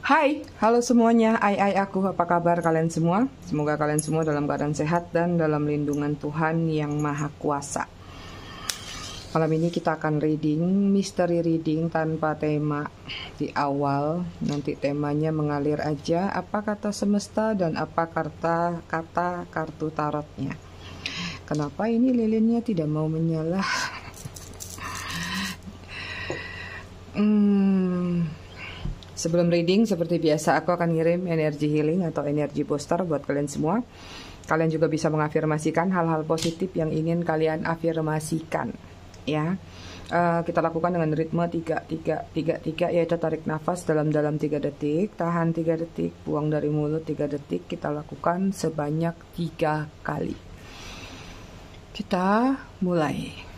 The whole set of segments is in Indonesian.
Hai, halo semuanya. Aku, apa kabar kalian semua? Semoga kalian semua dalam keadaan sehat dan dalam lindungan Tuhan yang Maha Kuasa. Malam ini kita akan reading, mystery reading tanpa tema di awal. Nanti temanya mengalir aja, apa kata semesta dan apa kata kartu tarotnya. Kenapa ini lilinnya tidak mau menyala? Sebelum reading, seperti biasa aku akan ngirim energi healing atau energi booster buat kalian semua. Kalian juga bisa mengafirmasikan hal-hal positif yang ingin kalian afirmasikan, ya. Kita lakukan dengan ritme 3-3-3-3, yaitu tarik nafas dalam-dalam 3 detik, tahan 3 detik, buang dari mulut 3 detik. Kita lakukan sebanyak 3 kali. Kita mulai.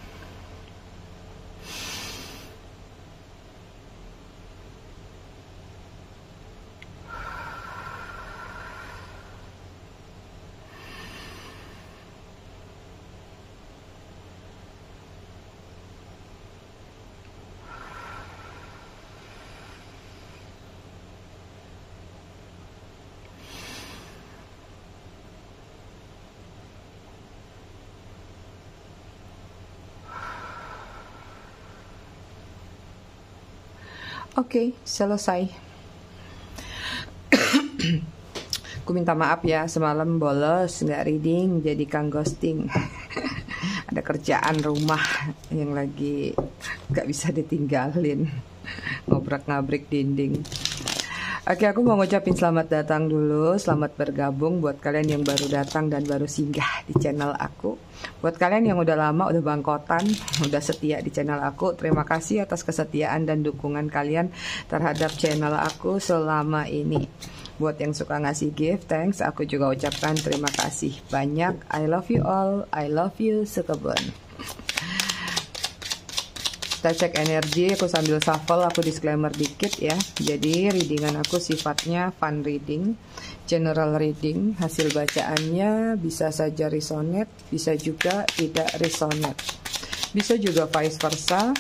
Oke, selesai. Aku minta maaf ya, semalam bolos nggak reading, jadi kang ghosting. Ada kerjaan rumah yang lagi nggak bisa ditinggalin, ngobrak-ngabrik dinding. Oke, aku mau ngucapin selamat datang dulu, selamat bergabung buat kalian yang baru datang dan baru singgah di channel aku. Buat kalian yang udah lama, udah bangkotan, udah setia di channel aku, terima kasih atas kesetiaan dan dukungan kalian terhadap channel aku selama ini. Buat yang suka ngasih gift, thanks, aku juga ucapkan terima kasih banyak. I love you all, I love you sekebun. Kita cek energi, aku sambil shuffle, aku disclaimer dikit ya. Jadi readingan aku sifatnya fun reading, general reading. Hasil bacaannya bisa saja resonate, bisa juga tidak resonate. Bisa juga vice versa,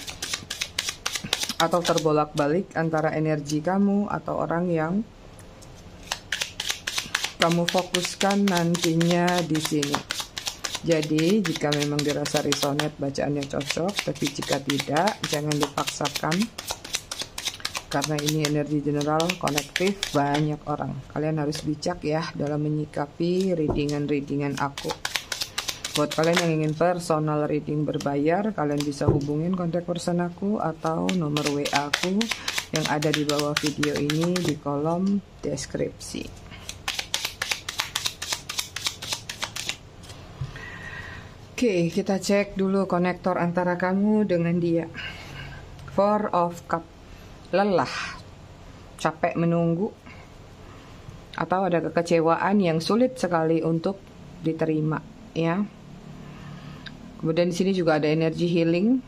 atau terbolak-balik antara energi kamu atau orang yang kamu fokuskan nantinya di sini. Jadi jika memang dirasa resonate bacaannya cocok, tapi jika tidak jangan dipaksakan, karena ini energi general konektif banyak orang. Kalian harus bijak ya dalam menyikapi readingan aku. Buat kalian yang ingin personal reading berbayar, kalian bisa hubungin kontak person aku atau nomor WA aku yang ada di bawah video ini di kolom deskripsi. Oke, kita cek dulu konektor antara kamu dengan dia. Four of Cup, lelah, capek menunggu, atau ada kekecewaan yang sulit sekali untuk diterima, ya. Kemudian di sini juga ada energi healing,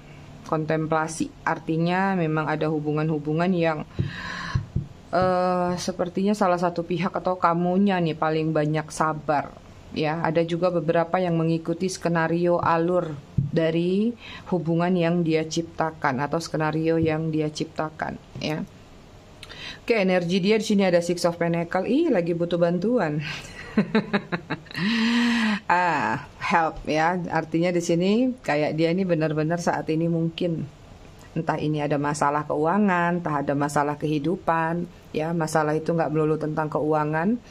kontemplasi, artinya memang ada hubungan-hubungan yang sepertinya salah satu pihak atau kamunya nih paling banyak sabar. Ya, ada juga beberapa yang mengikuti skenario alur dari hubungan yang dia ciptakan atau skenario yang dia ciptakan, ya. Oke, energi dia di sini ada Six of Pentacles. Lagi butuh bantuan. Help ya. Artinya di sini kayak dia ini benar-benar saat ini mungkin entah ini ada masalah keuangan, entah ada masalah kehidupan, ya. Masalah itu nggak melulu tentang keuangan.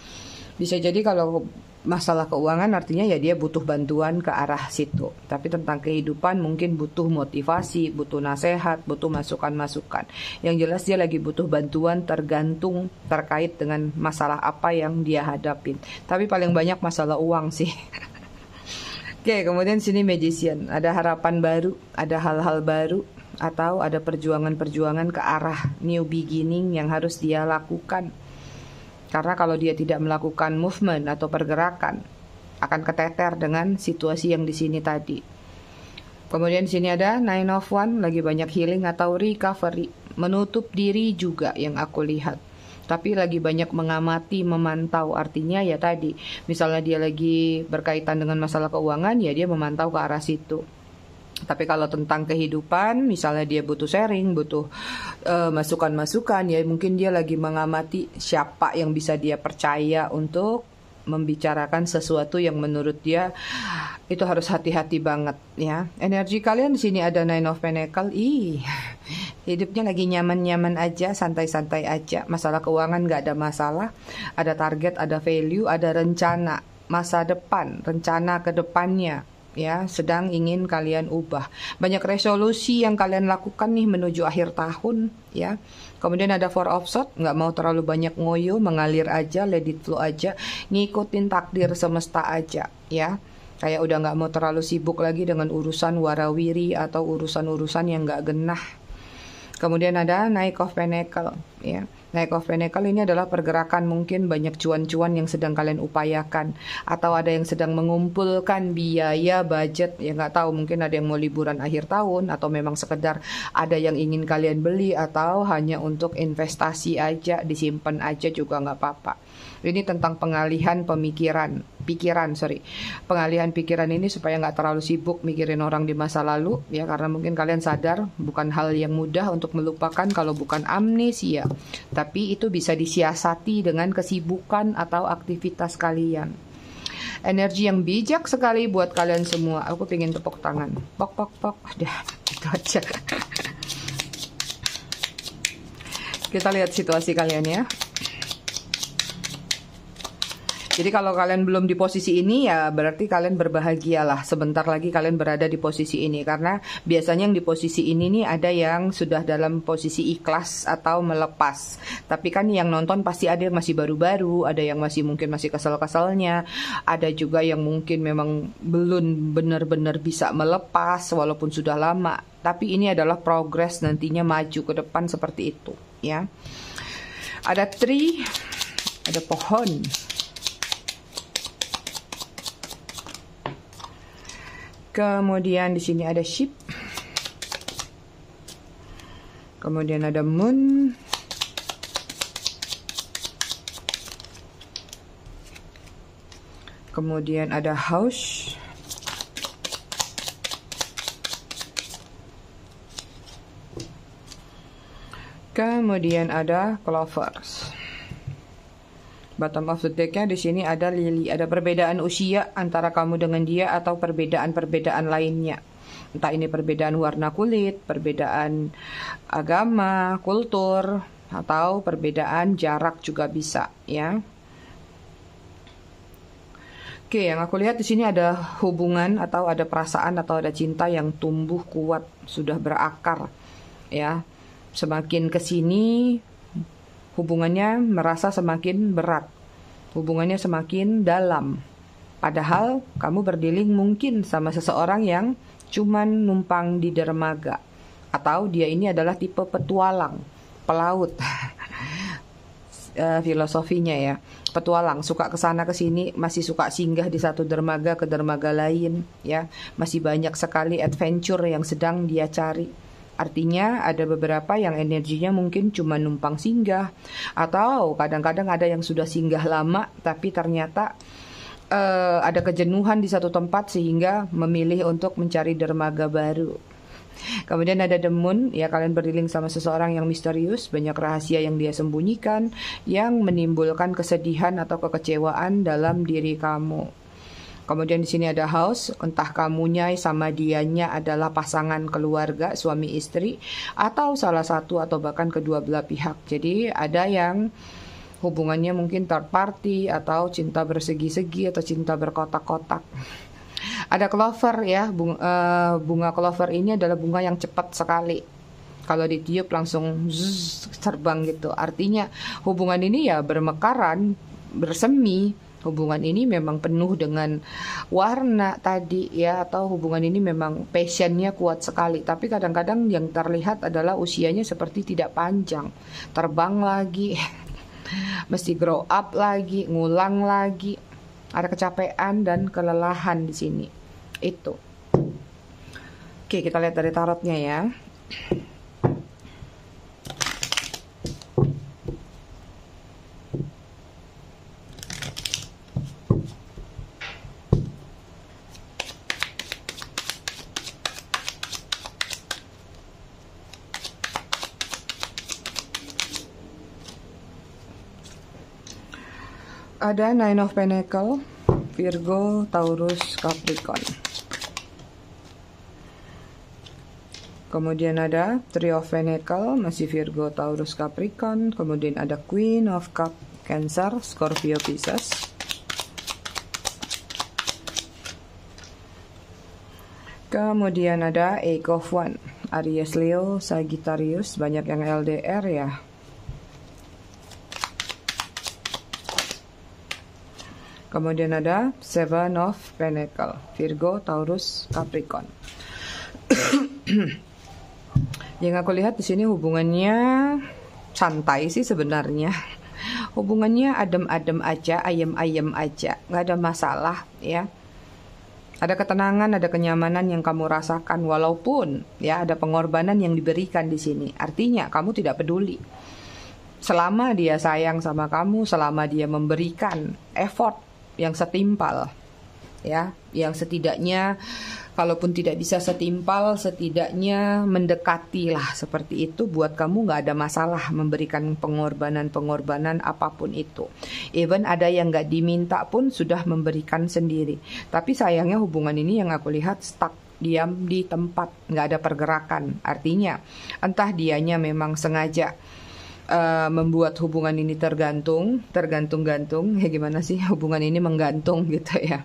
Bisa jadi kalau masalah keuangan artinya ya dia butuh bantuan ke arah situ. Tapi tentang kehidupan mungkin butuh motivasi, butuh nasihat, butuh masukan-masukan. Yang jelas dia lagi butuh bantuan tergantung terkait dengan masalah apa yang dia hadapin. Tapi paling banyak masalah uang sih. Oke, kemudian sini Magician. Ada harapan baru, ada hal-hal baru, atau ada perjuangan-perjuangan ke arah new beginning yang harus dia lakukan. Karena kalau dia tidak melakukan movement atau pergerakan, akan keteter dengan situasi yang di sini tadi. Kemudian di sini ada Nine of Wands, lagi banyak healing atau recovery, menutup diri juga yang aku lihat. Tapi lagi banyak mengamati, memantau, artinya ya tadi, misalnya dia lagi berkaitan dengan masalah keuangan, ya dia memantau ke arah situ. Tapi kalau tentang kehidupan, misalnya dia butuh sharing, butuh masukan-masukan, ya mungkin dia lagi mengamati siapa yang bisa dia percaya untuk membicarakan sesuatu yang menurut dia itu harus hati-hati banget ya. Energi kalian di sini ada Nine of Pentacles. Hidupnya lagi nyaman-nyaman aja, santai-santai aja. Masalah keuangan nggak ada masalah. Ada target, ada value, ada rencana masa depan, rencana ke depannya. Ya, sedang ingin kalian ubah. Banyak resolusi yang kalian lakukan nih menuju akhir tahun, ya. Kemudian ada Four of Swords, nggak mau terlalu banyak ngoyo, mengalir aja, let it flow aja, ngikutin takdir semesta aja, ya. Kayak udah nggak mau terlalu sibuk lagi dengan urusan warawiri atau urusan-urusan yang nggak genah. Kemudian ada Knight of Pentacles, ya. Knight of Pentacles ini adalah pergerakan, mungkin banyak cuan-cuan yang sedang kalian upayakan, atau ada yang sedang mengumpulkan biaya budget, ya nggak tahu, mungkin ada yang mau liburan akhir tahun, atau memang sekedar ada yang ingin kalian beli, atau hanya untuk investasi aja, disimpan aja juga nggak apa-apa. Ini tentang pengalihan pengalihan pikiran ini supaya nggak terlalu sibuk mikirin orang di masa lalu, ya, karena mungkin kalian sadar bukan hal yang mudah untuk melupakan kalau bukan amnesia, tapi itu bisa disiasati dengan kesibukan atau aktivitas kalian. Energi yang bijak sekali buat kalian semua. Aku pengen tepuk tangan, pok pok pok, udah itu aja. Kita lihat situasi kalian ya. Jadi kalau kalian belum di posisi ini, ya berarti kalian berbahagialah. Sebentar lagi kalian berada di posisi ini. Karena biasanya yang di posisi ini nih ada yang sudah dalam posisi ikhlas atau melepas. Tapi kan yang nonton pasti ada yang masih baru-baru, ada yang mungkin masih kesel-keselnya, ada juga yang mungkin memang belum benar-benar bisa melepas walaupun sudah lama. Tapi ini adalah progres, nantinya maju ke depan seperti itu, ya. Ada tree, ada pohon. Kemudian di sini ada ship. Kemudian ada moon. Kemudian ada house. Kemudian ada clovers. Bottom of the deck-nya di sini ada lily, ada perbedaan usia antara kamu dengan dia atau perbedaan-perbedaan lainnya. Entah ini perbedaan warna kulit, perbedaan agama, kultur, atau perbedaan jarak juga bisa, ya. Oke, yang aku lihat di sini ada hubungan atau ada perasaan atau ada cinta yang tumbuh kuat, sudah berakar, ya. Semakin ke sini hubungannya merasa semakin berat, hubungannya semakin dalam. Padahal kamu berdealing mungkin sama seseorang yang cuman numpang di dermaga, atau dia ini adalah tipe petualang, pelaut. Filosofinya ya, petualang, suka kesana kesini, masih suka singgah di satu dermaga ke dermaga lain, ya, masih banyak sekali adventure yang sedang dia cari. Artinya ada beberapa yang energinya mungkin cuma numpang singgah, atau kadang-kadang ada yang sudah singgah lama tapi ternyata ada kejenuhan di satu tempat sehingga memilih untuk mencari dermaga baru. Kemudian ada the moon, ya, kalian berdealing sama seseorang yang misterius, banyak rahasia yang dia sembunyikan yang menimbulkan kesedihan atau kekecewaan dalam diri kamu. Kemudian di sini ada house, entah kamunya sama dianya adalah pasangan keluarga, suami istri, atau salah satu atau bahkan kedua belah pihak. Jadi ada yang hubungannya mungkin third party, atau cinta bersegi-segi, atau cinta berkotak-kotak. Ada clover ya, bunga clover ini adalah bunga yang cepat sekali. Kalau ditiup langsung terbang gitu. Artinya hubungan ini ya bermekaran, bersemi. Hubungan ini memang penuh dengan warna tadi ya, atau hubungan ini memang passionnya kuat sekali. Tapi kadang-kadang yang terlihat adalah usianya seperti tidak panjang, terbang lagi, mesti grow up lagi, ngulang lagi, ada kecapean dan kelelahan di sini. Itu. Oke, kita lihat dari tarotnya ya. Ada Nine of Pentacle, Virgo, Taurus, Capricorn. Kemudian ada Three of Pentacle, masih Virgo, Taurus, Capricorn. Kemudian ada Queen of Cup, Cancer, Scorpio, Pisces. Kemudian ada Eight of Wands, Aries, Leo, Sagittarius. Banyak yang LDR ya. Kemudian ada Seven of Pentacle, Virgo, Taurus, Capricorn. Yang aku lihat di sini hubungannya santai sih sebenarnya. Hubungannya adem-adem aja, ayem-ayem aja, nggak ada masalah ya. Ada ketenangan, ada kenyamanan yang kamu rasakan, walaupun ya ada pengorbanan yang diberikan di sini. Artinya kamu tidak peduli. Selama dia sayang sama kamu, selama dia memberikan effort yang setimpal, ya, yang setidaknya kalaupun tidak bisa setimpal, setidaknya mendekatilah seperti itu, buat kamu nggak ada masalah memberikan pengorbanan apapun itu. Even ada yang nggak diminta pun sudah memberikan sendiri. Tapi sayangnya hubungan ini yang aku lihat stuck, diam di tempat, nggak ada pergerakan. Artinya entah dianya memang sengaja membuat hubungan ini tergantung-gantung, ya gimana sih hubungan ini menggantung gitu ya.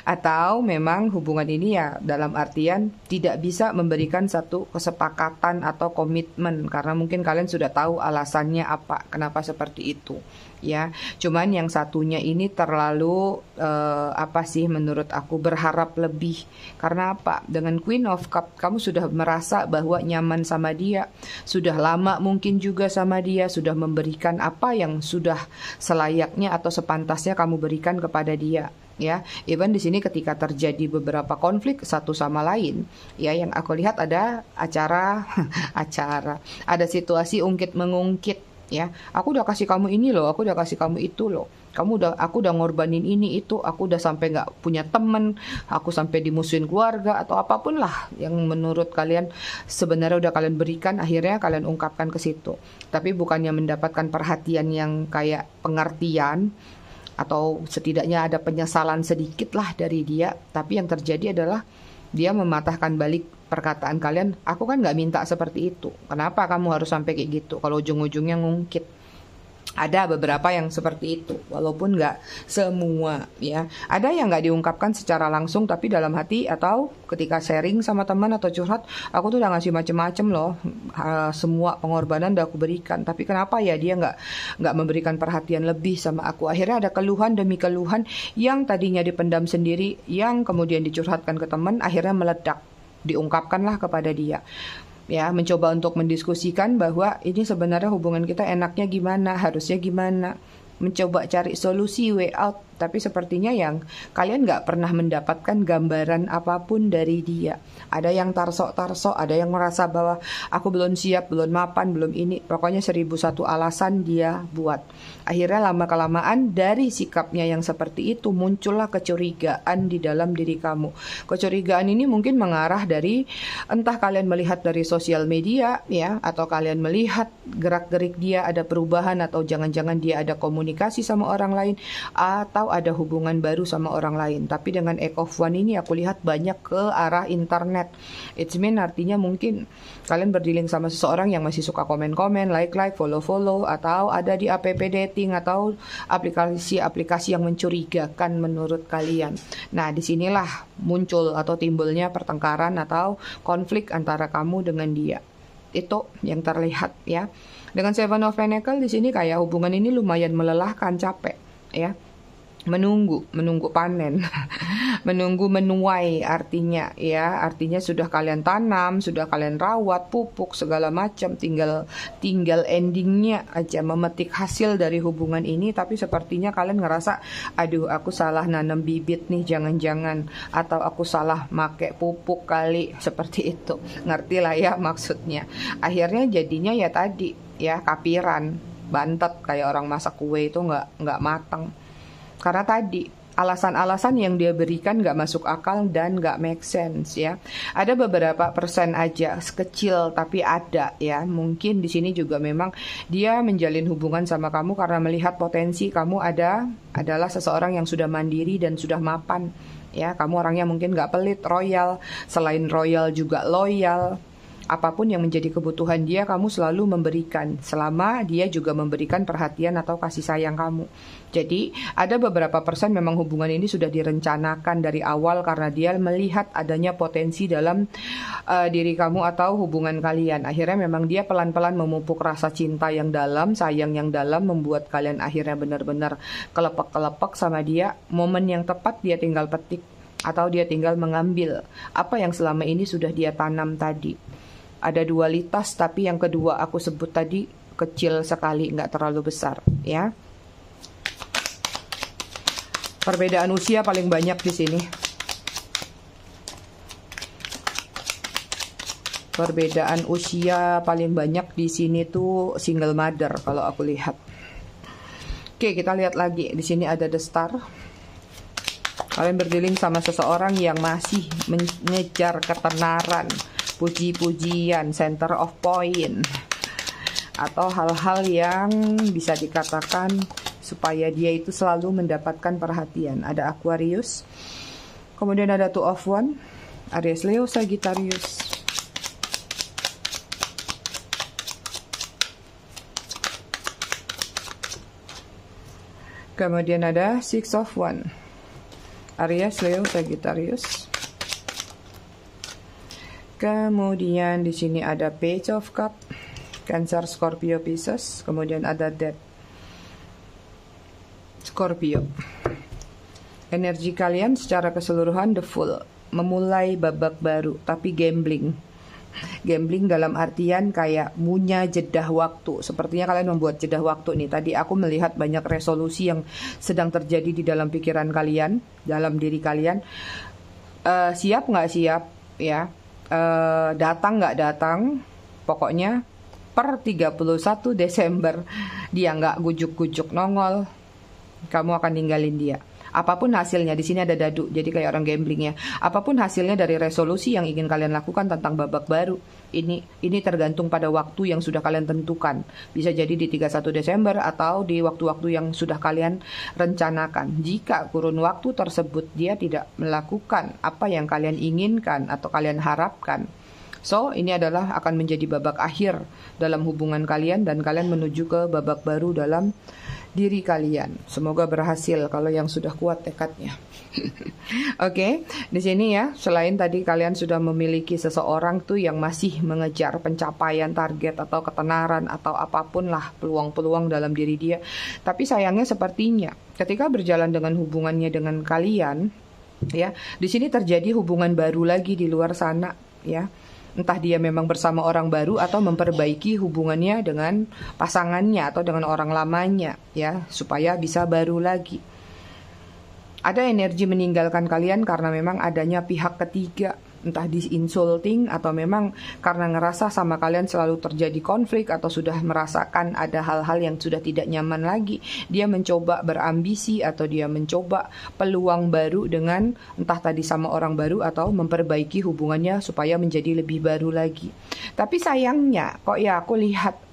Atau memang hubungan ini ya dalam artian tidak bisa memberikan satu kesepakatan atau komitmen, karena mungkin kalian sudah tahu alasannya apa, kenapa seperti itu ya. Cuman yang satunya ini terlalu apa sih menurut aku, berharap lebih. Karena apa? Dengan Queen of Cup kamu sudah merasa bahwa nyaman sama dia, sudah lama mungkin juga sama dia, sudah memberikan apa yang sudah selayaknya atau sepantasnya kamu berikan kepada dia. Ya, even di sini ketika terjadi beberapa konflik satu sama lain, ya yang aku lihat ada ada situasi ungkit mengungkit, ya. Aku udah kasih kamu ini loh, aku udah kasih kamu itu loh. Aku udah ngorbanin ini itu, aku udah sampai nggak punya temen, aku sampai dimusuhin keluarga atau apapun lah yang menurut kalian sebenarnya udah kalian berikan, akhirnya kalian ungkapkan ke situ. Tapi bukannya mendapatkan perhatian yang kayak pengertian, atau setidaknya ada penyesalan sedikit lah dari dia, tapi yang terjadi adalah dia mematahkan balik perkataan kalian. Aku kan nggak minta seperti itu, kenapa kamu harus sampai kayak gitu, kalau ujung-ujungnya ngungkit. Ada beberapa yang seperti itu, walaupun nggak semua ya. Ada yang nggak diungkapkan secara langsung, tapi dalam hati atau ketika sharing sama teman atau curhat, aku tuh udah ngasih macem-macem loh, semua pengorbanan udah aku berikan, tapi kenapa ya dia nggak memberikan perhatian lebih sama aku. Akhirnya ada keluhan demi keluhan yang tadinya dipendam sendiri, yang kemudian dicurhatkan ke teman, akhirnya meledak, diungkapkanlah kepada dia. Ya, mencoba untuk mendiskusikan bahwa ini sebenarnya hubungan kita enaknya gimana, harusnya gimana, mencoba cari solusi way out. Tapi sepertinya yang kalian nggak pernah mendapatkan gambaran apapun dari dia. Ada yang tarsok-tarsok, ada yang merasa bahwa aku belum siap, belum mapan, belum ini. Pokoknya 1001 alasan dia buat. Akhirnya lama-kelamaan dari sikapnya yang seperti itu muncullah kecurigaan di dalam diri kamu. Kecurigaan ini mungkin mengarah dari entah kalian melihat dari sosial media ya, atau kalian melihat gerak-gerik dia ada perubahan, atau jangan-jangan dia ada komunikasi sama orang lain, atau ada hubungan baru sama orang lain. Tapi dengan Eight of Wands ini aku lihat banyak ke arah internet. It's mean artinya mungkin kalian berdealing sama seseorang yang masih suka komen-komen, like-like, follow-follow, atau ada di app dating atau aplikasi-aplikasi yang mencurigakan menurut kalian. Nah, disinilah muncul atau timbulnya pertengkaran atau konflik antara kamu dengan dia. Itu yang terlihat ya. Dengan Seven of Pentacles di sini kayak hubungan ini lumayan melelahkan, capek ya. Menunggu panen, menunggu menuai artinya ya, artinya sudah kalian tanam, sudah kalian rawat, pupuk segala macam, tinggal endingnya aja, memetik hasil dari hubungan ini. Tapi sepertinya kalian ngerasa, aduh aku salah nanam bibit nih, jangan-jangan, atau aku salah make pupuk kali, seperti itu. Ngerti lah ya maksudnya. Akhirnya jadinya ya tadi ya, kapiran, bantet, kayak orang masak kue itu nggak matang. Karena tadi alasan-alasan yang dia berikan nggak masuk akal dan nggak make sense ya. Ada beberapa persen aja, sekecil tapi ada ya. Mungkin di sini juga memang dia menjalin hubungan sama kamu karena melihat potensi kamu adalah seseorang yang sudah mandiri dan sudah mapan ya. Kamu orangnya mungkin nggak pelit, royal, selain royal juga loyal. Apapun yang menjadi kebutuhan dia, kamu selalu memberikan selama dia juga memberikan perhatian atau kasih sayang kamu. Jadi ada beberapa persen memang hubungan ini sudah direncanakan dari awal karena dia melihat adanya potensi dalam diri kamu atau hubungan kalian. Akhirnya memang dia pelan-pelan memupuk rasa cinta yang dalam, sayang yang dalam, membuat kalian akhirnya benar-benar kelepek-kelepek sama dia. Momen yang tepat dia tinggal petik atau dia tinggal mengambil apa yang selama ini sudah dia tanam tadi. Ada dualitas, tapi yang kedua aku sebut tadi kecil sekali, nggak terlalu besar, ya. Perbedaan usia paling banyak di sini. Perbedaan usia paling banyak di sini tuh single mother kalau aku lihat. Oke, kita lihat lagi. Di sini ada the star. Kalian berdealing sama seseorang yang masih mengejar ketenaran, puji-pujian, center of point, atau hal-hal yang bisa dikatakan supaya dia itu selalu mendapatkan perhatian. Ada Aquarius, kemudian ada Two of Wands, Aries, Leo, Sagittarius. Kemudian ada Six of Wands, Aries, Leo, Sagittarius. Kemudian di sini ada Page of Cup, Cancer, Scorpio, Pisces. Kemudian ada Death, Scorpio. Energi kalian secara keseluruhan the Fool, memulai babak baru, tapi gambling. Gambling dalam artian kayak punya jedah waktu. Sepertinya kalian membuat jedah waktu nih. Tadi aku melihat banyak resolusi yang sedang terjadi di dalam pikiran kalian, dalam diri kalian. Siap nggak siap ya? Datang nggak datang, pokoknya per 31 Desember dia nggak gujuk-gujuk nongol, kamu akan ninggalin dia. Apapun hasilnya, di sini ada dadu, jadi kayak orang gambling ya. Apapun hasilnya dari resolusi yang ingin kalian lakukan tentang babak baru, ini tergantung pada waktu yang sudah kalian tentukan. Bisa jadi di 31 Desember atau di waktu-waktu yang sudah kalian rencanakan. Jika kurun waktu tersebut dia tidak melakukan apa yang kalian inginkan atau kalian harapkan, so ini adalah akan menjadi babak akhir dalam hubungan kalian dan kalian menuju ke babak baru dalam diri kalian. Semoga berhasil kalau yang sudah kuat tekadnya. Oke, di sini ya, selain tadi kalian sudah memiliki seseorang tuh yang masih mengejar pencapaian target atau ketenaran atau apapun lah peluang-peluang dalam diri dia. Tapi sayangnya sepertinya ketika berjalan dengan hubungannya dengan kalian, ya, di sini terjadi hubungan baru lagi di luar sana, ya. Entah dia memang bersama orang baru atau memperbaiki hubungannya dengan pasangannya atau dengan orang lamanya ya, supaya bisa baru lagi. Ada energi meninggalkan kalian karena memang adanya pihak ketiga, entah disinsulting atau memang karena ngerasa sama kalian selalu terjadi konflik atau sudah merasakan ada hal-hal yang sudah tidak nyaman lagi. Dia mencoba berambisi atau dia mencoba peluang baru dengan entah tadi sama orang baru atau memperbaiki hubungannya supaya menjadi lebih baru lagi. Tapi sayangnya kok ya aku lihat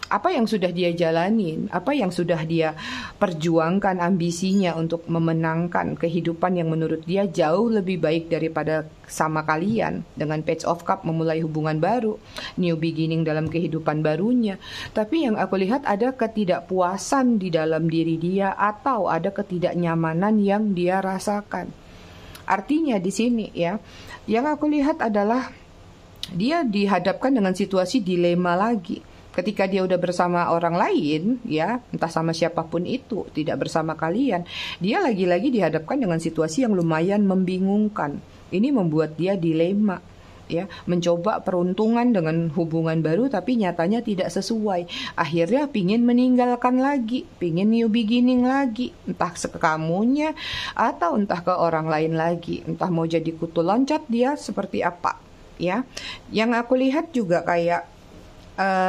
apa yang sudah dia jalanin, apa yang sudah dia perjuangkan ambisinya untuk memenangkan kehidupan yang menurut dia jauh lebih baik daripada sama kalian dengan Page of Cup, memulai hubungan baru, new beginning dalam kehidupan barunya. Tapi yang aku lihat ada ketidakpuasan di dalam diri dia atau ada ketidaknyamanan yang dia rasakan. Artinya di sini ya, yang aku lihat adalah dia dihadapkan dengan situasi dilema lagi. Ketika dia udah bersama orang lain, ya, entah sama siapapun itu, tidak bersama kalian, dia lagi-lagi dihadapkan dengan situasi yang lumayan membingungkan. Ini membuat dia dilema, ya, mencoba peruntungan dengan hubungan baru, tapi nyatanya tidak sesuai. Akhirnya pingin meninggalkan lagi, pingin new beginning lagi, entah ke kamunya atau entah ke orang lain lagi, entah mau jadi kutu loncat dia seperti apa, ya. Yang aku lihat juga kayak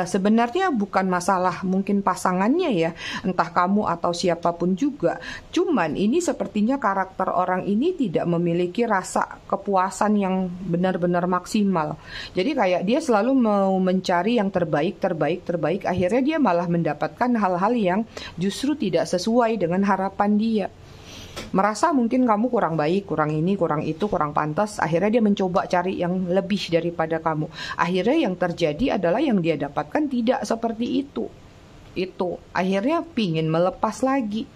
sebenarnya bukan masalah mungkin pasangannya ya, entah kamu atau siapapun juga. Cuman ini sepertinya karakter orang ini tidak memiliki rasa kepuasan yang benar-benar maksimal. Jadi kayak dia selalu mau mencari yang terbaik, terbaik, terbaik. Akhirnya dia malah mendapatkan hal-hal yang justru tidak sesuai dengan harapan dia. Merasa mungkin kamu kurang baik, kurang ini, kurang itu, kurang pantas. Akhirnya dia mencoba cari yang lebih daripada kamu. Akhirnya yang terjadi adalah yang dia dapatkan tidak seperti itu. Akhirnya pingin melepas lagi.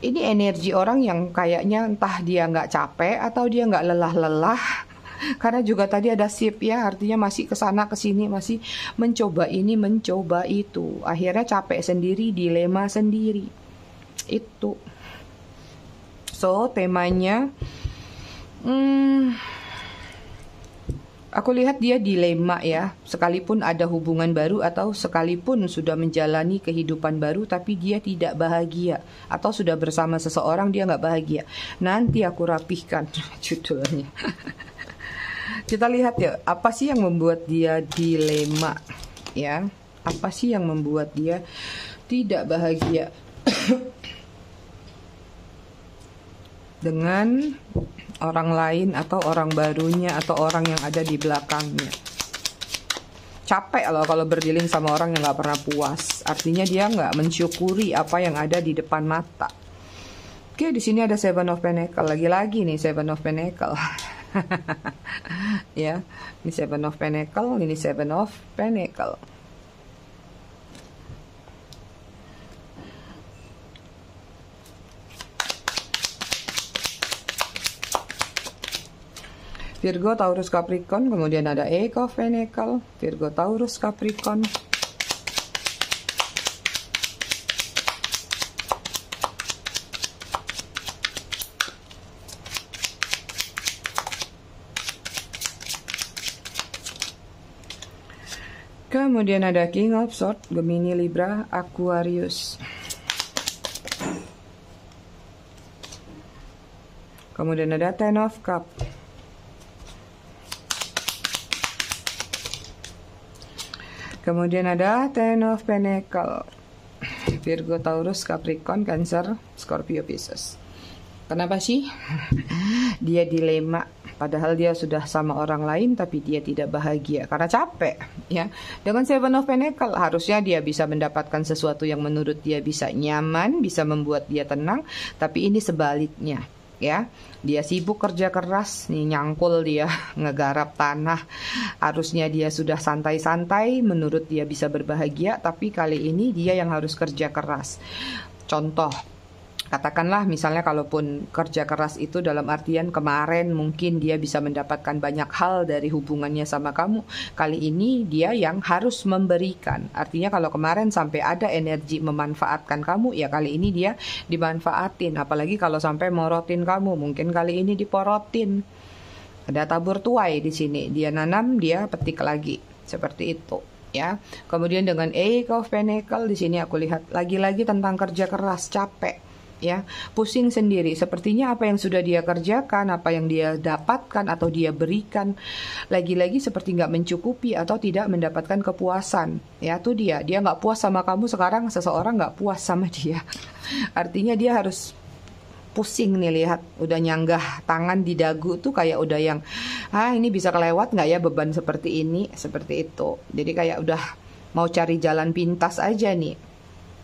Ini energi orang yang kayaknya entah dia nggak capek atau dia nggak lelah-lelah. Karena juga tadi ada sip ya, artinya masih kesana kesini, masih mencoba ini, mencoba itu. Akhirnya capek sendiri, dilema sendiri. Itu. So, temanya, aku lihat dia dilema ya. Sekalipun ada hubungan baru atau sekalipun sudah menjalani kehidupan baru, tapi dia tidak bahagia. Atau sudah bersama seseorang, dia nggak bahagia. Nanti aku rapihkan judulnya. Kita lihat ya, apa sih yang membuat dia dilema ya? Apa sih yang membuat dia tidak bahagia? Dengan orang lain atau orang barunya atau orang yang ada di belakangnya. Capek loh kalau berdealing sama orang yang gak pernah puas. Artinya dia gak mensyukuri apa yang ada di depan mata. Oke, di sini ada Seven of Pentacles. Lagi-lagi nih Seven of Pentacles. Ya, ini Seven of Pentacles, ini Seven of Pentacles. Virgo, Taurus, Capricorn, kemudian ada Eight of Pentacles, Virgo, Taurus, Capricorn. Kemudian ada King of Swords, Gemini, Libra, Aquarius. Kemudian ada Ten of Cups. Kemudian ada Ten of Pentacles, Virgo, Taurus, Capricorn, Cancer, Scorpio, Pisces. Kenapa sih dia dilema? Padahal dia sudah sama orang lain tapi dia tidak bahagia karena capek ya. Dengan Seven of Pentacles harusnya dia bisa mendapatkan sesuatu yang menurut dia bisa nyaman, bisa membuat dia tenang, tapi ini sebaliknya. Ya, dia sibuk kerja keras, nih nyangkul dia ngegarap tanah. Harusnya dia sudah santai-santai, menurut dia bisa berbahagia, tapi kali ini dia yang harus kerja keras. Contoh, katakanlah misalnya kalaupun kerja keras itu dalam artian kemarin mungkin dia bisa mendapatkan banyak hal dari hubungannya sama kamu. Kali ini dia yang harus memberikan. Artinya kalau kemarin sampai ada energi memanfaatkan kamu, ya kali ini dia dimanfaatin. Apalagi kalau sampai morotin kamu, mungkin kali ini diporotin. Ada tabur tuai di sini. Dia nanam, dia petik lagi. Seperti itu. Ya. Kemudian dengan Eight of Pentacles di sini aku lihat lagi-lagi tentang kerja keras, capek. Ya, pusing sendiri. Sepertinya apa yang sudah dia kerjakan, apa yang dia dapatkan atau dia berikan, lagi-lagi seperti nggak mencukupi atau tidak mendapatkan kepuasan. Ya, tuh dia nggak puas sama kamu, sekarang seseorang nggak puas sama dia. Artinya dia harus pusing nih, lihat udah nyanggah tangan di dagu tuh kayak udah yang ini bisa kelewat nggak ya beban seperti ini, seperti itu. Jadi kayak udah mau cari jalan pintas aja nih.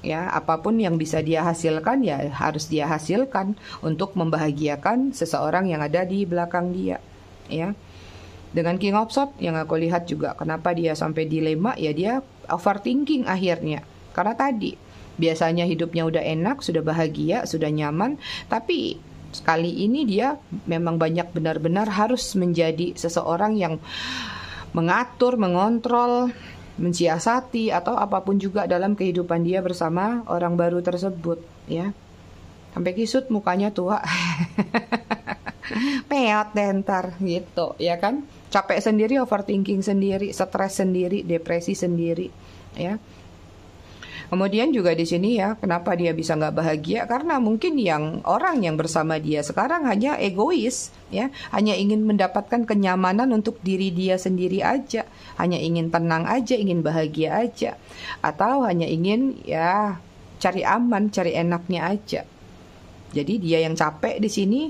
Ya, apapun yang bisa dia hasilkan ya harus dia hasilkan untuk membahagiakan seseorang yang ada di belakang dia. Ya, dengan King of Swords yang aku lihat juga kenapa dia sampai dilema, ya dia overthinking akhirnya. Karena tadi biasanya hidupnya udah enak, sudah bahagia, sudah nyaman, tapi sekali ini dia memang banyak benar-benar harus menjadi seseorang yang mengatur, mengontrol, mensiasati atau apapun juga dalam kehidupan dia bersama orang baru tersebut ya. Sampai kisut mukanya tua. Peot deh ntar gitu ya kan. Capek sendiri, overthinking sendiri, stres sendiri, depresi sendiri ya. Kemudian juga di sini ya, kenapa dia bisa nggak bahagia? Karena mungkin orang yang bersama dia sekarang hanya egois, ya, hanya ingin mendapatkan kenyamanan untuk diri dia sendiri aja, hanya ingin tenang aja, ingin bahagia aja, atau hanya ingin ya cari aman, cari enaknya aja. Jadi dia yang capek di sini,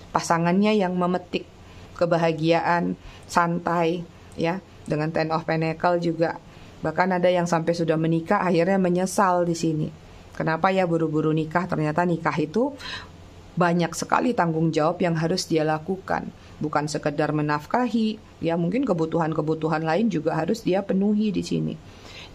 pasangannya yang memetik kebahagiaan, santai, ya, dengan Ten of Pentacle juga. Bahkan ada yang sampai sudah menikah akhirnya menyesal di sini. Kenapa ya buru-buru nikah? Ternyata nikah itu banyak sekali tanggung jawab yang harus dia lakukan. Bukan sekedar menafkahi, ya mungkin kebutuhan-kebutuhan lain juga harus dia penuhi di sini.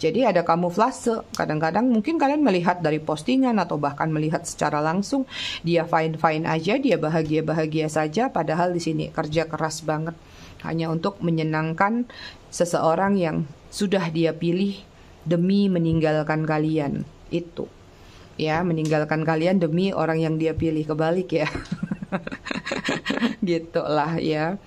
Jadi ada kamuflase. Kadang-kadang mungkin kalian melihat dari postingan atau bahkan melihat secara langsung dia fine-fine aja, dia bahagia-bahagia saja, padahal di sini kerja keras banget hanya untuk menyenangkan seseorang yang sudah dia pilih demi meninggalkan kalian. Itu ya, meninggalkan kalian demi orang yang dia pilih. Kebalik ya. Gitulah ya.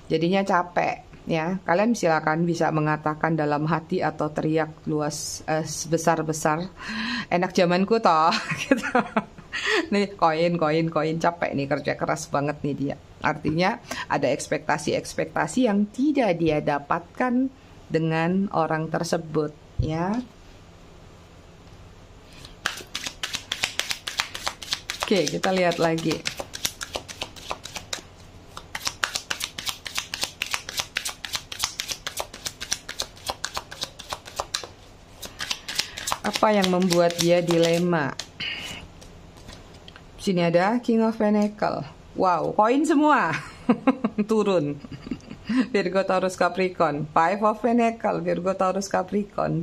Jadinya capek ya. Kalian silakan bisa mengatakan dalam hati atau teriak luas sebesar-besar, enak zamanku toh. Gitu. Nih koin capek nih, kerja keras banget nih dia. Artinya ada ekspektasi-ekspektasi yang tidak dia dapatkan dengan orang tersebut ya. Oke, kita lihat lagi. Apa yang membuat dia dilema? Sini ada King of Pentacle. Wow, koin semua. Turun. Virgo, Taurus, Capricorn. Five of Pentacle, Virgo, Taurus, Capricorn.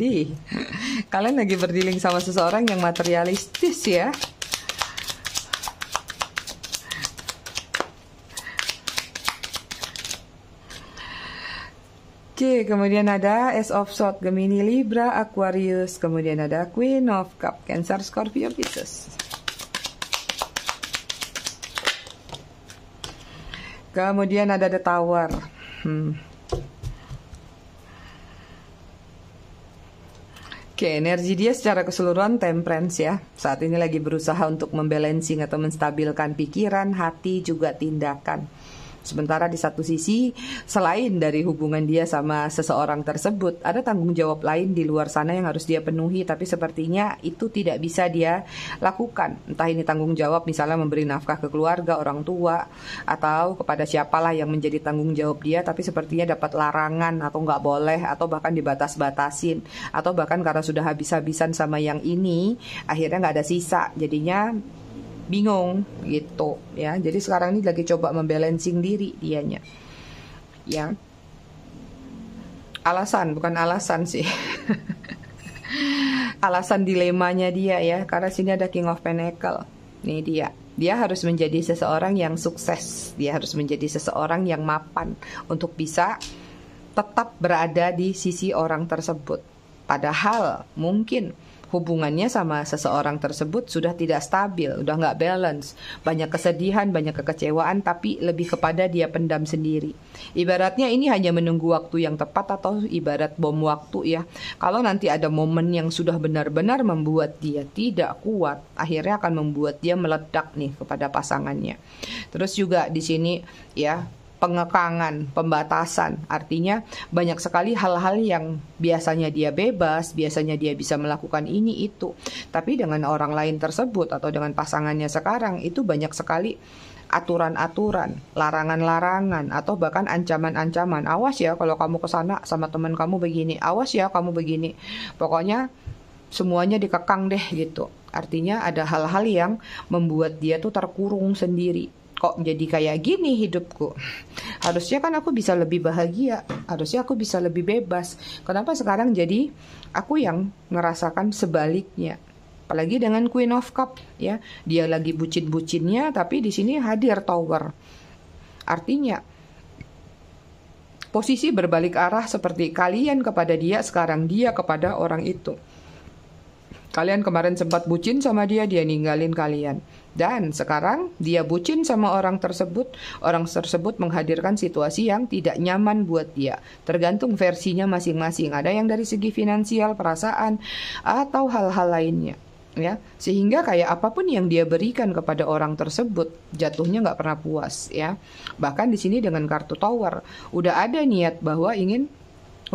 Kalian lagi berdealing sama seseorang yang materialistis ya. Oke, kemudian ada Ace of Swords, Gemini, Libra, Aquarius. Kemudian ada Queen of Cup, Cancer, Scorpio, Pisces. Kemudian ada The Tower. Oke, energi dia secara keseluruhan temperance ya. Saat ini lagi berusaha untuk membalancing atau menstabilkan pikiran, hati, juga tindakan. Sementara di satu sisi, selain dari hubungan dia sama seseorang tersebut, ada tanggung jawab lain di luar sana yang harus dia penuhi, tapi sepertinya itu tidak bisa dia lakukan. Entah ini tanggung jawab misalnya memberi nafkah ke keluarga, orang tua, atau kepada siapalah yang menjadi tanggung jawab dia, tapi sepertinya dapat larangan atau nggak boleh, atau bahkan dibatas-batasin, atau bahkan karena sudah habis-habisan sama yang ini, akhirnya nggak ada sisa, jadinya bingung gitu ya. Jadi sekarang ini lagi coba membalancing diri dianya ya. Bukan alasan sih. Alasan dilemanya dia ya, karena sini ada King of Pentacle. Nih dia harus menjadi seseorang yang sukses, dia harus menjadi seseorang yang mapan untuk bisa tetap berada di sisi orang tersebut. Padahal mungkin hubungannya sama seseorang tersebut sudah tidak stabil, udah nggak balance, banyak kesedihan, banyak kekecewaan, tapi lebih kepada dia pendam sendiri. Ibaratnya ini hanya menunggu waktu yang tepat, atau ibarat bom waktu ya. Kalau nanti ada momen yang sudah benar-benar membuat dia tidak kuat, akhirnya akan membuat dia meledak nih kepada pasangannya. Terus juga di sini ya, pengekangan, pembatasan. Artinya banyak sekali hal-hal yang biasanya dia bebas, biasanya dia bisa melakukan ini itu. Tapi dengan orang lain tersebut atau dengan pasangannya sekarang itu banyak sekali aturan-aturan, larangan-larangan, atau bahkan ancaman-ancaman. Awas ya kalau kamu kesana sama teman kamu begini, awas ya kamu begini. Pokoknya semuanya dikekang deh gitu. Artinya ada hal-hal yang membuat dia tuh terkurung sendiri. Kok jadi kayak gini hidupku? Harusnya kan aku bisa lebih bahagia, harusnya aku bisa lebih bebas. Kenapa sekarang jadi aku yang ngerasakan sebaliknya? Apalagi dengan Queen of Cup ya, dia lagi bucin-bucinnya, tapi di sini hadir Tower. Artinya posisi berbalik arah, seperti kalian kepada dia, sekarang dia kepada orang itu. Kalian kemarin sempat bucin sama dia ninggalin kalian. Dan sekarang dia bucin sama orang tersebut menghadirkan situasi yang tidak nyaman buat dia. Tergantung versinya masing-masing. Ada yang dari segi finansial, perasaan, atau hal-hal lainnya. Ya, sehingga kayak apapun yang dia berikan kepada orang tersebut jatuhnya nggak pernah puas ya. Bahkan di sini dengan kartu Tower udah ada niat bahwa ingin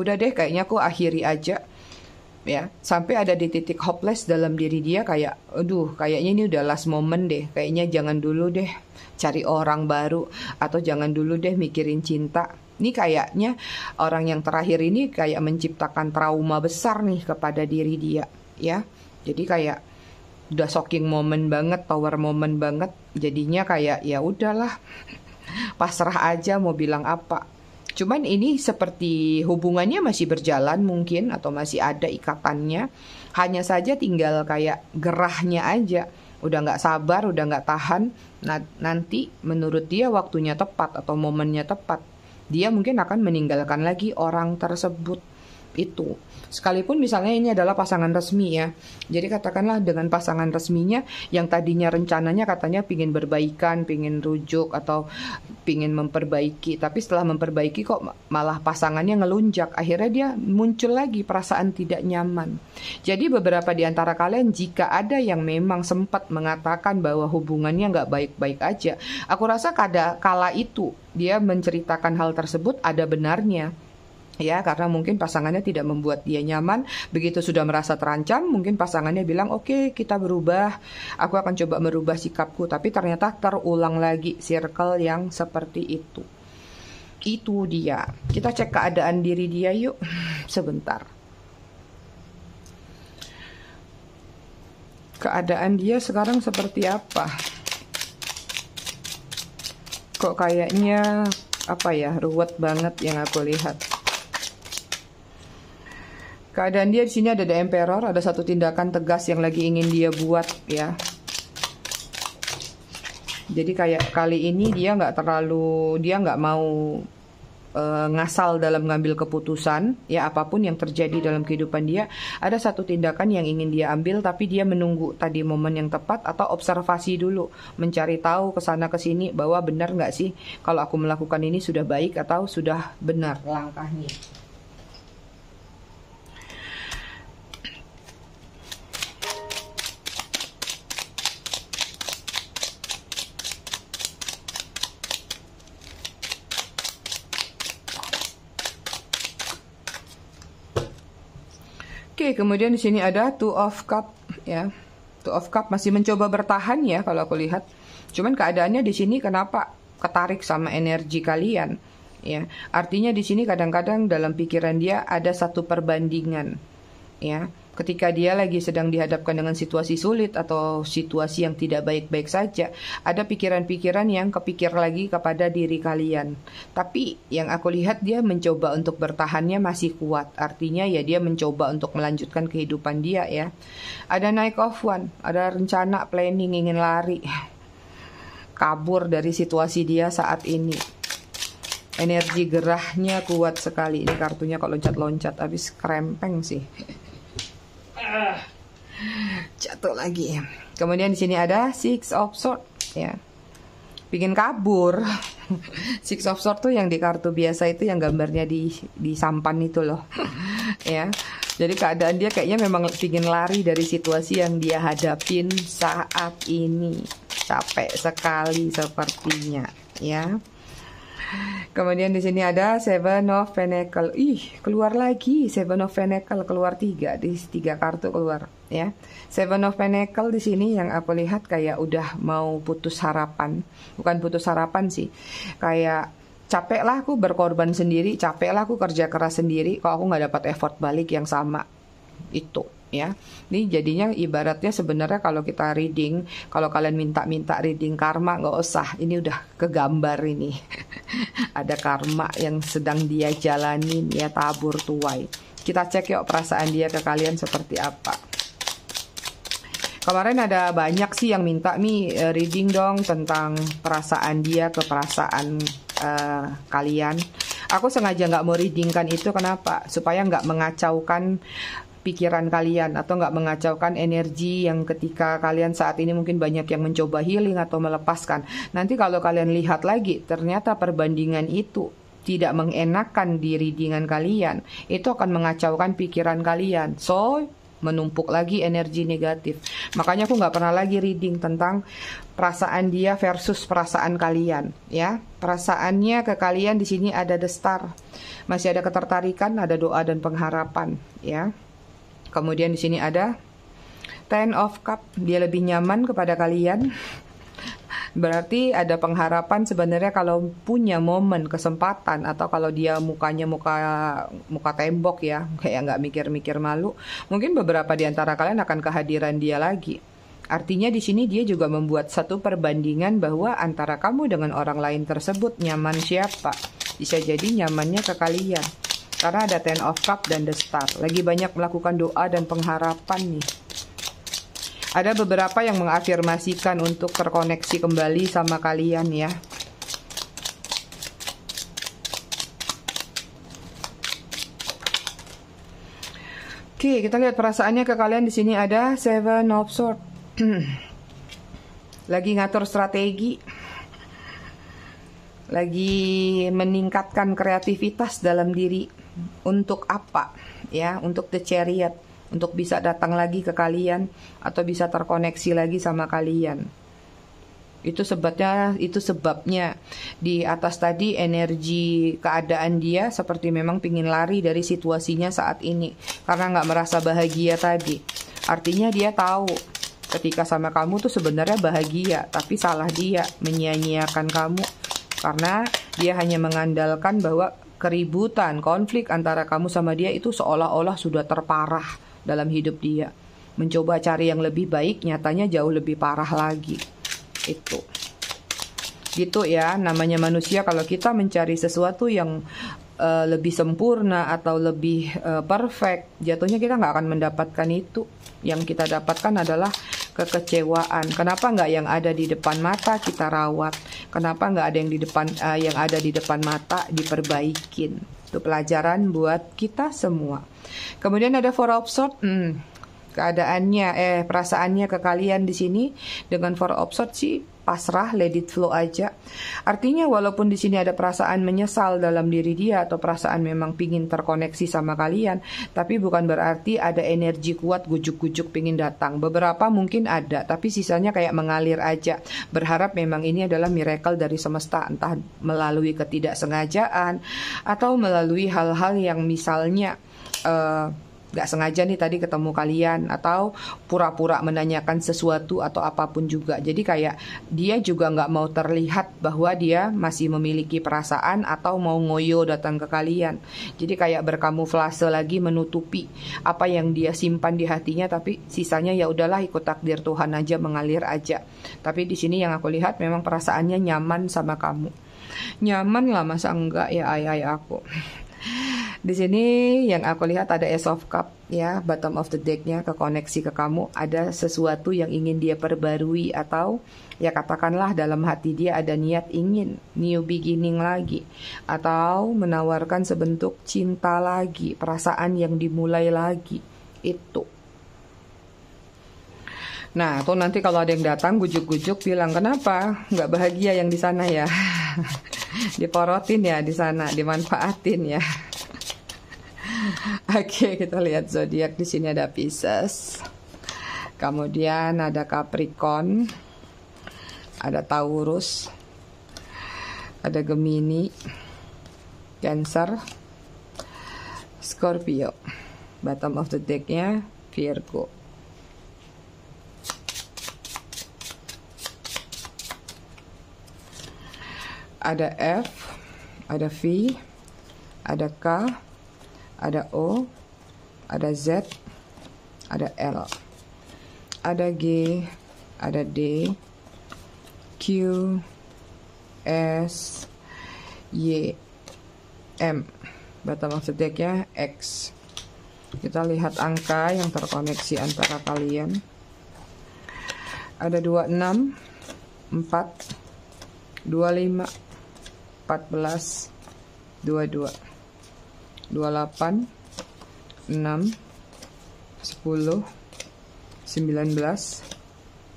udah deh kayaknya aku akhiri aja ya, sampai ada di titik hopeless dalam diri dia kayak aduh kayaknya ini udah last moment deh, kayaknya jangan dulu deh cari orang baru atau jangan dulu deh mikirin cinta. Ini kayaknya orang yang terakhir ini kayak menciptakan trauma besar nih kepada diri dia ya. Jadi kayak udah shocking moment banget, power moment banget, jadinya kayak ya udahlah pasrah aja mau bilang apa. Cuman ini seperti hubungannya masih berjalan mungkin atau masih ada ikatannya. Hanya saja tinggal kayak gerahnya aja. Udah nggak sabar, udah nggak tahan. Nanti menurut dia waktunya tepat atau momennya tepat. Dia mungkin akan meninggalkan lagi orang tersebut itu. Sekalipun misalnya ini adalah pasangan resmi ya. Jadi katakanlah dengan pasangan resminya yang tadinya rencananya katanya pingin berbaikan, pingin rujuk atau pingin memperbaiki. Tapi setelah memperbaiki kok malah pasangannya ngelunjak. Akhirnya dia muncul lagi perasaan tidak nyaman. Jadi beberapa di antara kalian jika ada yang memang sempat mengatakan bahwa hubungannya nggak baik-baik aja. Aku rasa kala itu dia menceritakan hal tersebut ada benarnya. Ya, karena mungkin pasangannya tidak membuat dia nyaman. Begitu sudah merasa terancam, mungkin pasangannya bilang, oke, kita berubah. Aku akan coba merubah sikapku. Tapi ternyata terulang lagi circle yang seperti itu. Itu dia. Kita cek keadaan diri dia yuk. Sebentar. Keadaan dia sekarang seperti apa? Kok kayaknya, ruwet banget yang aku lihat. Keadaan dia di sini ada The Emperor, ada satu tindakan tegas yang lagi ingin dia buat ya. Jadi kayak kali ini dia nggak mau ngasal dalam mengambil keputusan ya, apapun yang terjadi dalam kehidupan dia. Ada satu tindakan yang ingin dia ambil tapi dia menunggu tadi momen yang tepat atau observasi dulu, mencari tahu kesana kesini bahwa benar nggak sih kalau aku melakukan ini sudah baik atau sudah benar langkahnya. Oke, kemudian di sini ada Two of Cup ya. Two of Cup masih mencoba bertahan ya kalau aku lihat. Cuman keadaannya di sini kenapa ketarik sama energi kalian ya. Artinya di sini kadang-kadang dalam pikiran dia ada satu perbandingan ya. Ketika dia lagi sedang dihadapkan dengan situasi sulit atau situasi yang tidak baik-baik saja, ada pikiran-pikiran yang kepikir lagi kepada diri kalian. Tapi yang aku lihat dia mencoba untuk bertahannya masih kuat. Artinya ya dia mencoba untuk melanjutkan kehidupan dia ya. Ada Knight of Wands, ada rencana planning ingin lari, kabur dari situasi dia saat ini. Energi gerahnya kuat sekali. Ini kartunya kok loncat-loncat, habis krempeng sih. Jatuh lagi. Kemudian di sini ada Six of Swords ya. Pingin kabur. Six of Swords tuh yang di kartu biasa itu yang gambarnya di sampan itu loh. Ya. Jadi keadaan dia kayaknya memang pingin lari dari situasi yang dia hadapin saat ini. Capek sekali sepertinya, ya. Kemudian di sini ada Seven of Pentacles. Keluar lagi Seven of Pentacles, keluar 3 di 3 kartu keluar ya. Seven of Pentacles di sini yang aku lihat kayak udah mau putus harapan. Bukan putus harapan sih. Kayak capek lah aku berkorban sendiri, capek lah aku kerja keras sendiri, kok aku nggak dapat effort balik yang sama itu ya. Ini jadinya ibaratnya sebenarnya kalau kita reading, kalau kalian minta reading karma nggak usah, ini udah kegambar ini. Ada karma yang sedang dia jalanin ya, tabur tuai. Kita cek yuk perasaan dia ke kalian seperti apa. Kemarin ada banyak sih yang minta nih reading dong tentang perasaan dia ke perasaan kalian. Aku sengaja nggak mau readingkan itu, kenapa? Supaya nggak mengacaukan pikiran kalian atau nggak mengacaukan energi yang ketika kalian saat ini mungkin banyak yang mencoba healing atau melepaskan. Nanti kalau kalian lihat lagi, ternyata perbandingan itu tidak mengenakan di readingan kalian, itu akan mengacaukan pikiran kalian. So, menumpuk lagi energi negatif. Makanya aku nggak pernah lagi reading tentang perasaan dia versus perasaan kalian, ya. Perasaannya ke kalian di sini ada the star, masih ada ketertarikan, ada doa dan pengharapan, ya. Kemudian di sini ada Ten of Cup, dia lebih nyaman kepada kalian. Berarti ada pengharapan sebenarnya kalau punya momen, kesempatan, atau kalau dia mukanya muka tembok ya, kayak nggak mikir-mikir malu, mungkin beberapa di antara kalian akan kehadiran dia lagi. Artinya di sini dia juga membuat satu perbandingan bahwa antara kamu dengan orang lain tersebut nyaman siapa. Bisa jadi nyamannya ke kalian. Karena ada Ten of Cup dan the Star. Lagi banyak melakukan doa dan pengharapan nih. Ada beberapa yang mengafirmasikan untuk terkoneksi kembali sama kalian ya. Oke, kita lihat perasaannya ke kalian. Di sini ada Seven of Swords. Lagi ngatur strategi. Lagi meningkatkan kreativitas dalam diri. Untuk apa? Ya, untuk the Chariot. Untuk bisa datang lagi ke kalian atau bisa terkoneksi lagi sama kalian. Itu sebabnya di atas tadi energi keadaan dia seperti memang pingin lari dari situasinya saat ini karena nggak merasa bahagia tadi. Artinya dia tahu ketika sama kamu tuh sebenarnya bahagia, tapi salah dia menyia-nyiakan kamu karena dia hanya mengandalkan bahwa keributan, konflik antara kamu sama dia itu seolah-olah sudah terparah dalam hidup dia. Mencoba cari yang lebih baik, nyatanya jauh lebih parah lagi. Itu. Gitu ya, namanya manusia kalau kita mencari sesuatu yang lebih sempurna atau lebih perfect, jatuhnya kita nggak akan mendapatkan itu. Yang kita dapatkan adalah kekecewaan. Kenapa nggak yang ada di depan mata kita rawat? Kenapa nggak ada yang ada di depan mata diperbaikin? Itu pelajaran buat kita semua. Kemudian ada Four of Swords. Perasaannya ke kalian di sini dengan Four of Swords sih pasrah, let it flow aja. Artinya walaupun di sini ada perasaan menyesal dalam diri dia atau perasaan memang pingin terkoneksi sama kalian, tapi bukan berarti ada energi kuat gujuk-gujuk pingin datang. Beberapa mungkin ada, tapi sisanya kayak mengalir aja. Berharap memang ini adalah miracle dari semesta, entah melalui ketidaksengajaan atau melalui hal-hal yang misalnya gak sengaja nih tadi ketemu kalian atau pura-pura menanyakan sesuatu atau apapun juga. Jadi kayak dia juga gak mau terlihat bahwa dia masih memiliki perasaan atau mau ngoyo datang ke kalian. Jadi kayak berkamuflase lagi menutupi apa yang dia simpan di hatinya, tapi sisanya ya udahlah ikut takdir Tuhan aja, mengalir aja. Tapi di sini yang aku lihat memang perasaannya nyaman sama kamu. Nyaman lah, masa enggak ya ay aku. Di sini yang aku lihat ada Ace of Cup ya, bottom of the deck-nya kekoneksi ke kamu, ada sesuatu yang ingin dia perbarui atau ya katakanlah dalam hati dia ada niat ingin new beginning lagi atau menawarkan sebentuk cinta lagi, perasaan yang dimulai lagi itu. Nah, tuh nanti kalau ada yang datang gujuk-gujuk bilang kenapa nggak bahagia yang di sana ya, diporotin ya di sana, dimanfaatin ya. Oke, kita lihat zodiak. Di sini ada Pisces, kemudian ada Capricorn, ada Taurus, ada Gemini, Cancer, Scorpio. Bottom of the deck-nya Virgo. Ada F, ada V, ada K, ada O, ada Z, ada L, ada G, ada D, Q, S, Y, M. Bottom of the deck-nya X. Kita lihat angka yang terkoneksi antara kalian. Ada 26, 4, 25, 14, 22, 28, 6, 10, 19,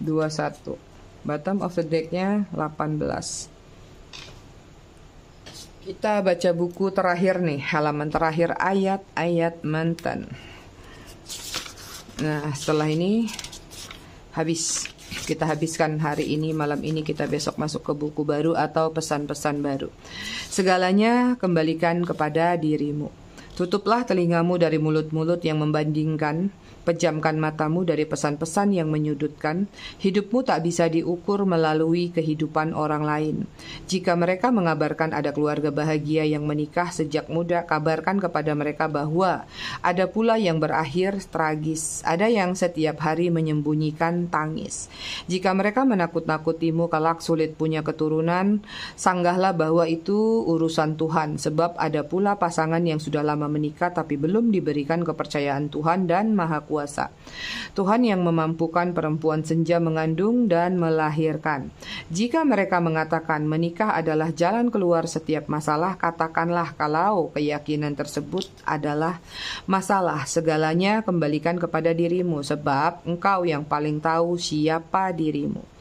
21. Bottom of the decknya 18. Kita baca buku terakhir nih, halaman terakhir ayat-ayat mantan. Nah, setelah ini habis. Kita habiskan hari ini, malam ini, kita besok masuk ke buku baru atau pesan-pesan baru. Segalanya kembalikan kepada dirimu. Tutuplah telingamu dari mulut-mulut yang membandingkan. Pejamkan matamu dari pesan-pesan yang menyudutkan. Hidupmu tak bisa diukur melalui kehidupan orang lain. Jika mereka mengabarkan ada keluarga bahagia yang menikah sejak muda, kabarkan kepada mereka bahwa ada pula yang berakhir tragis. Ada yang setiap hari menyembunyikan tangis. Jika mereka menakut-nakutimu kelak sulit punya keturunan, sanggahlah bahwa itu urusan Tuhan. Sebab ada pula pasangan yang sudah lama menikah tapi belum diberikan kepercayaan Tuhan dan Maha Kuasa. Tuhan yang memampukan perempuan senja mengandung dan melahirkan. Jika mereka mengatakan menikah adalah jalan keluar setiap masalah, katakanlah kalau keyakinan tersebut adalah masalah. Segalanya kembalikan kepada dirimu, sebab engkau yang paling tahu siapa dirimu.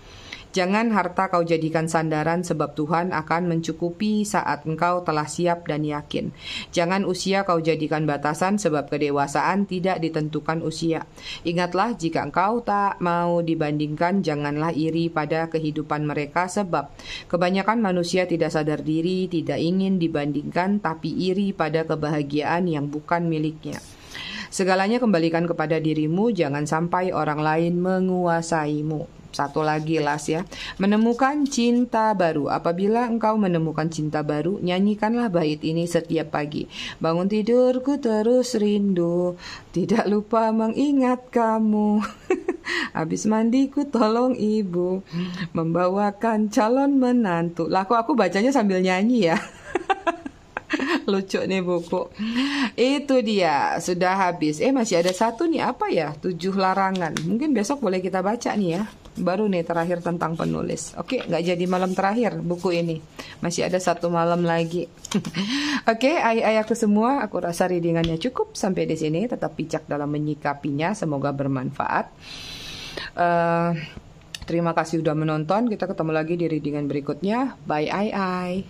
Jangan harta kau jadikan sandaran, sebab Tuhan akan mencukupi saat engkau telah siap dan yakin. Jangan usia kau jadikan batasan, sebab kedewasaan tidak ditentukan usia. Ingatlah, jika engkau tak mau dibandingkan, janganlah iri pada kehidupan mereka, sebab kebanyakan manusia tidak sadar diri, tidak ingin dibandingkan, tapi iri pada kebahagiaan yang bukan miliknya. Segalanya kembalikan kepada dirimu, jangan sampai orang lain menguasaimu. Satu lagi las ya. Menemukan cinta baru. Apabila engkau menemukan cinta baru, nyanyikanlah bait ini setiap pagi. Bangun tidurku terus rindu, tidak lupa mengingat kamu. Habis mandiku tolong ibu, membawakan calon menantu. Lah kok aku bacanya sambil nyanyi ya. Lucu nih buku. Itu dia, sudah habis. Masih ada satu nih, apa ya? 7 larangan. Mungkin besok boleh kita baca nih ya. Baru nih terakhir tentang penulis. Oke, nggak jadi malam terakhir buku ini. Masih ada 1 malam lagi. Oke, ayah-ayahku semua, aku rasa readingannya cukup sampai di sini. Tetap bijak dalam menyikapinya. Semoga bermanfaat. Terima kasih sudah menonton. Kita ketemu lagi di readingan berikutnya. Bye, ai.